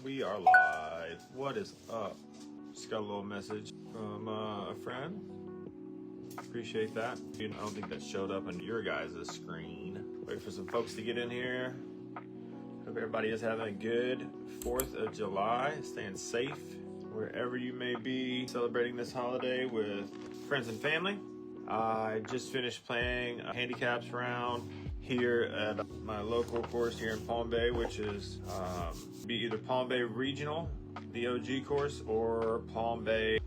We are live. What is up? Just got a little message from a friend. Appreciate that. I don't think that showed up on your guys' screen. Wait for some folks to get in here. Hope everybody is having a good 4th of July. Staying safe wherever you may be, celebrating this holiday with friends and family. I just finished playing a handicaps round here at my local course here in Palm Bay, which is be either Palm Bay Regional, the OG course, or Palm Bay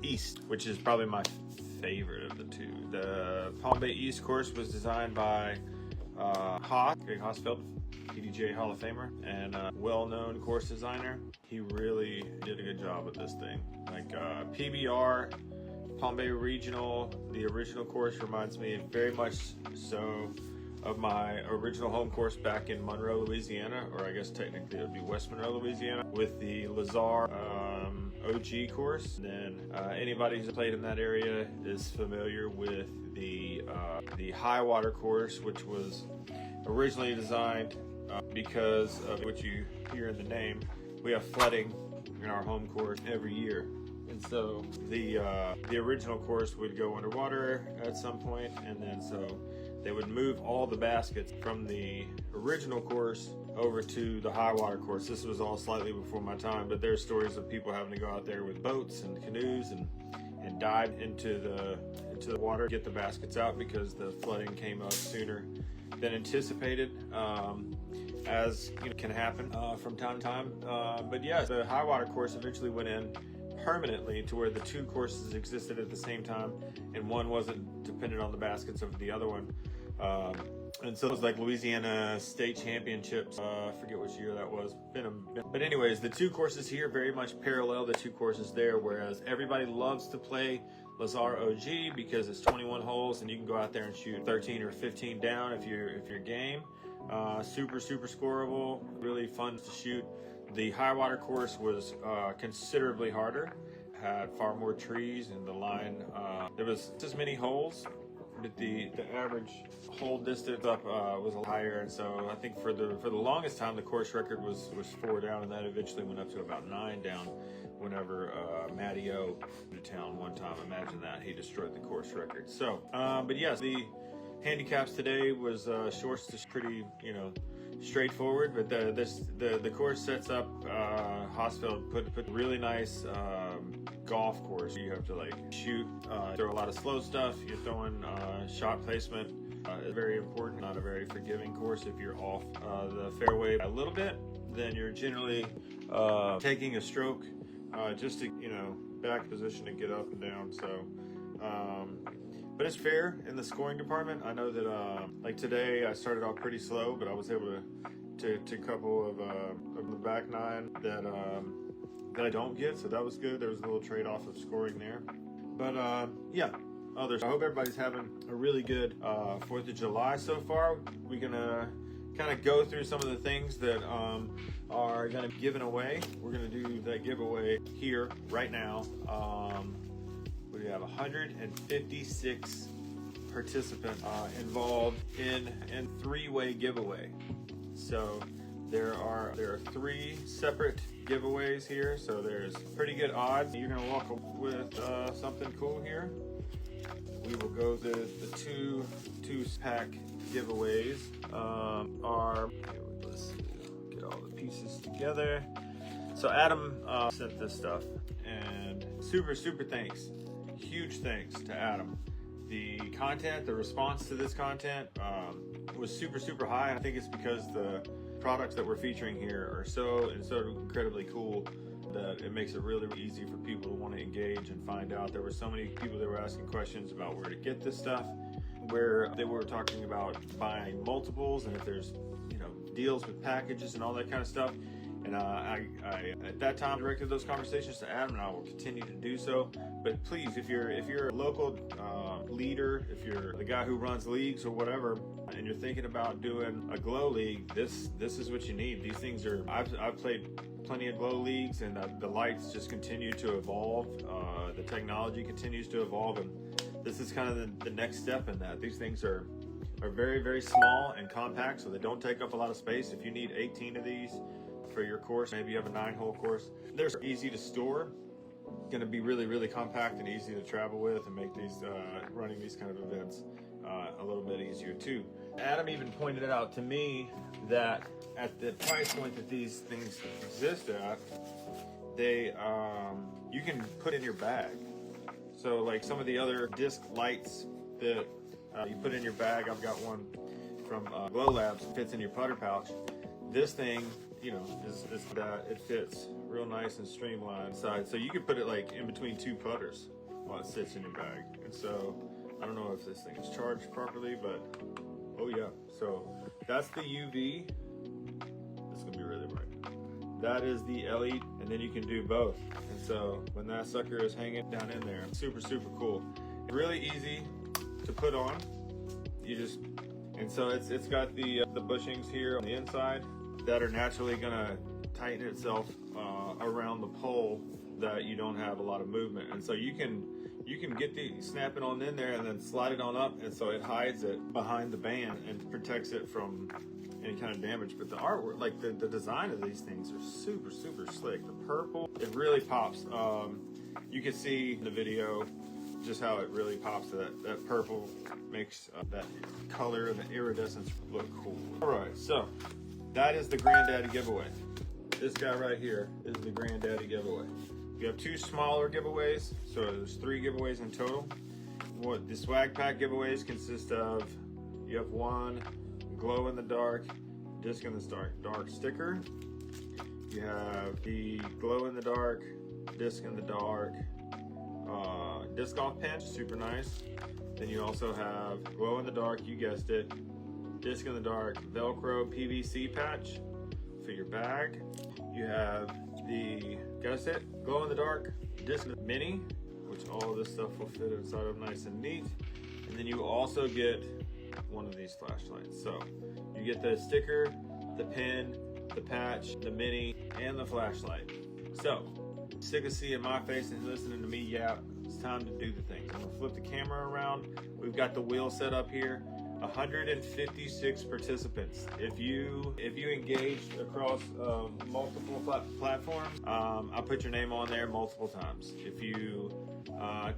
East, which is probably my favorite of the two. The Palm Bay East course was designed by Greg Hosfeld, PDGA Hall of Famer and well-known course designer. He really did a good job with this thing. Like PBR, Palm Bay Regional, the original course reminds me very much so of my original home course back in Monroe, Louisiana, or I guess technically it would be West Monroe, Louisiana, with the Lazar OG course. Then anybody who's played in that area is familiar with the high water course, which was originally designed because of what you hear in the name. We have flooding in our home course every year. And so the original course would go underwater at some point, and then so they would move all the baskets from the original course over to the high water course. This was all slightly before my time, but there's stories of people having to go out there with boats and canoes and dive into the water, get the baskets out because the flooding came up sooner than anticipated, as you know, can happen from time to time. But yeah, the high water course eventually went in permanently to where the two courses existed at the same time, and one wasn't dependent on the baskets of the other one. And so it was like Louisiana State Championships. I forget which year that was. But anyways, the two courses here very much parallel the two courses there, whereas everybody loves to play Lazar OG because it's 21 holes and you can go out there and shoot 13 or 15 down if you're game. Super scoreable, really fun to shoot. The high water course was considerably harder, had far more trees, and the line, there was just many holes, but the average hole distance up was a little higher, and so I think for the longest time the course record was 4 down, and that eventually went up to about 9 down whenever Matty O came to town one time. Imagine that, he destroyed the course record. So, but yes, the handicaps today was shorts, just pretty, straightforward, but the course sets up Hosfeld put really nice golf course. You have to like shoot, throw a lot of slow stuff. You're throwing shot placement is very important. Not a very forgiving course. If you're off the fairway a little bit, then you're generally taking a stroke just to back position and get up and down. So but it's fair in the scoring department. I know that like today I started off pretty slow, but I was able to couple of the back nine that I don't get, so that was good. There was a little trade-off of scoring there. But yeah, others. I hope everybody's having a really good 4th of July so far. We're gonna kind of go through some of the things that are gonna be given away. We're gonna do that giveaway here right now. We have 156 participants involved in 3-way giveaway. So there are 3 separate giveaways here. So there's pretty good odds you're gonna walk with something cool here. We will go the two-pack giveaways are. Let's get all the pieces together. So Adam sent this stuff, and super thanks. Huge thanks to Adam. The content, the response to this content was super high. I think it's because the products that we're featuring here are so incredibly cool that it makes it really easy for people to want to engage and find out. There were so many people that were asking questions about where to get this stuff, where they were talking about buying multiples and if there's deals with packages and all that kind of stuff. And I at that time directed those conversations to Adam, and I will continue to do so. But please, if you're a local leader, if you're the guy who runs leagues or whatever, and you're thinking about doing a glow league, this is what you need. These things are. I've played plenty of glow leagues, and the lights just continue to evolve. The technology continues to evolve, and this is kind of the next step in that. These things are very small and compact, so they don't take up a lot of space. If you need 18 of these, for your course. Maybe you have a 9-hole course. They're easy to store. Going to be really, really compact and easy to travel with, and make these running these kind of events a little bit easier too. Adam even pointed it out to me that at the price point that these things exist at, they you can put in your bag. So like some of the other disc lights that you put in your bag, I've got one from Glow Labs, fits in your putter pouch. This thing, you know, is it fits real nice and streamlined inside. So you could put it like in between 2 putters while it sits in your bag. And so I don't know if this thing is charged properly, but oh yeah. So that's the UV. It's gonna be really bright. That is the LED, and then you can do both. And so when that sucker is hanging down in there, super, super cool. Really easy to put on. And so it's got the bushings here on the inside that are naturally gonna tighten itself around the pole that you don't have a lot of movement. And so you can snap it on in there and then slide it on up, and so it hides it behind the band and protects it from any kind of damage. But the artwork, like the design of these things are super, super slick. The purple, it really pops. You can see in the video just how it really pops. That purple makes that color and the iridescence look cool. All right, so that is the granddaddy giveaway. This guy right here is the granddaddy giveaway. You have 2 smaller giveaways, so there's 3 giveaways in total. What the swag pack giveaways consist of, you have 1 glow in the dark disc in the dark sticker. You have the glow in the dark disc in the dark disc golf pin, super nice. Then you also have glow in the dark, you guessed it, disc in the dark Velcro PVC patch for your bag. You have the, guess it, glow in the dark disc mini, which all of this stuff will fit inside of nice and neat. And then you also get one of these flashlights. So you get the sticker, the pin, the patch, the mini, and the flashlight. So sick of seeing my face and listening to me yap. It's time to do the things. I'm gonna flip the camera around. We've got the wheel set up here. 156 participants. If you engaged across multiple platforms, I put your name on there multiple times. If you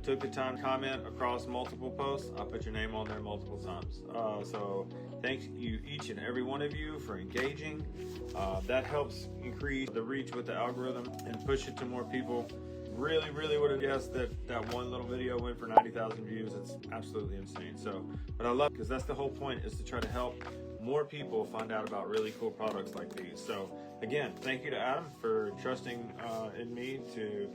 took the time to comment across multiple posts, I put your name on there multiple times. So thank you, each and every one of you, for engaging. That helps increase the reach with the algorithm and push it to more people. Really, really would have guessed that one little video went for 90,000 views. It's absolutely insane. So, but I love it because that's the whole point, is to try to help more people find out about really cool products like these. So again, thank you to Adam for trusting in me to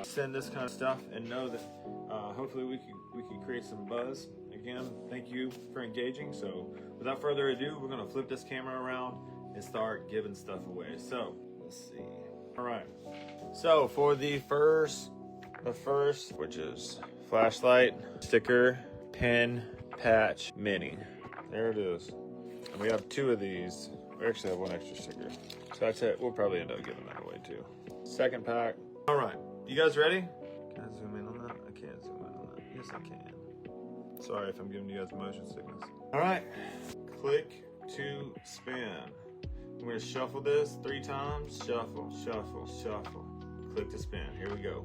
send this kind of stuff, and know that hopefully we can create some buzz. Again, thank you for engaging. So without further ado, we're gonna flip this camera around and start giving stuff away. So let's see. All right. So for the first, which is flashlight, sticker, pin, patch, mini. There it is. And we have 2 of these. We actually have 1 extra sticker. So that's it. We'll probably end up giving that away too. Second pack. All right. You guys ready? Can I zoom in on that? I can't zoom in on that. Yes, I can. Sorry if I'm giving you guys motion sickness. All right. Click to spin. We're gonna shuffle this 3 times. Shuffle, shuffle, shuffle. Click to spin. Here we go.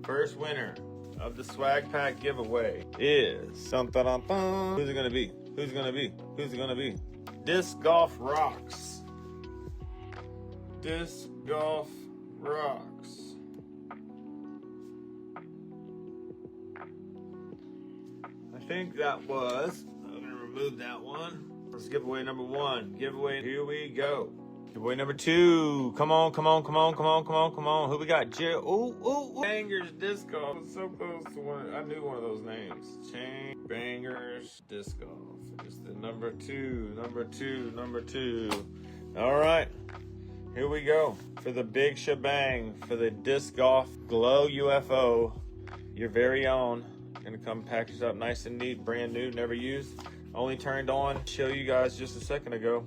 First winner of the swag pack giveaway is who's it gonna be? Who's it gonna be? Who's it gonna be? Disc Golf Rocks. Disc Golf Rocks. I think that was, I'm gonna remove that one. Let's giveaway number 1. Giveaway, here we go. Giveaway number 2. Come on, come on, come on, come on, come on, come on. Who we got? Ooh. Bangers Disc Golf. So close to one. I knew one of those names. Chain Bangers Disc Golf. It's the number 2. All right. Here we go. For the big shebang, for the Disc Golf Glow UFO, your very own. Gonna come packaged up nice and neat, brand new, never used. Only turned on, show you guys just a second ago.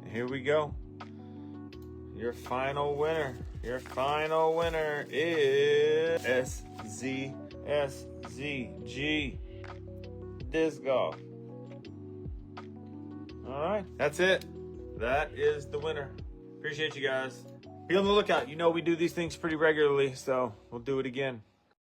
And here we go. Your final winner is SZG Disc Golf. All right, that's it. That is the winner. Appreciate you guys. Be on the lookout. You know we do these things pretty regularly, so we'll do it again.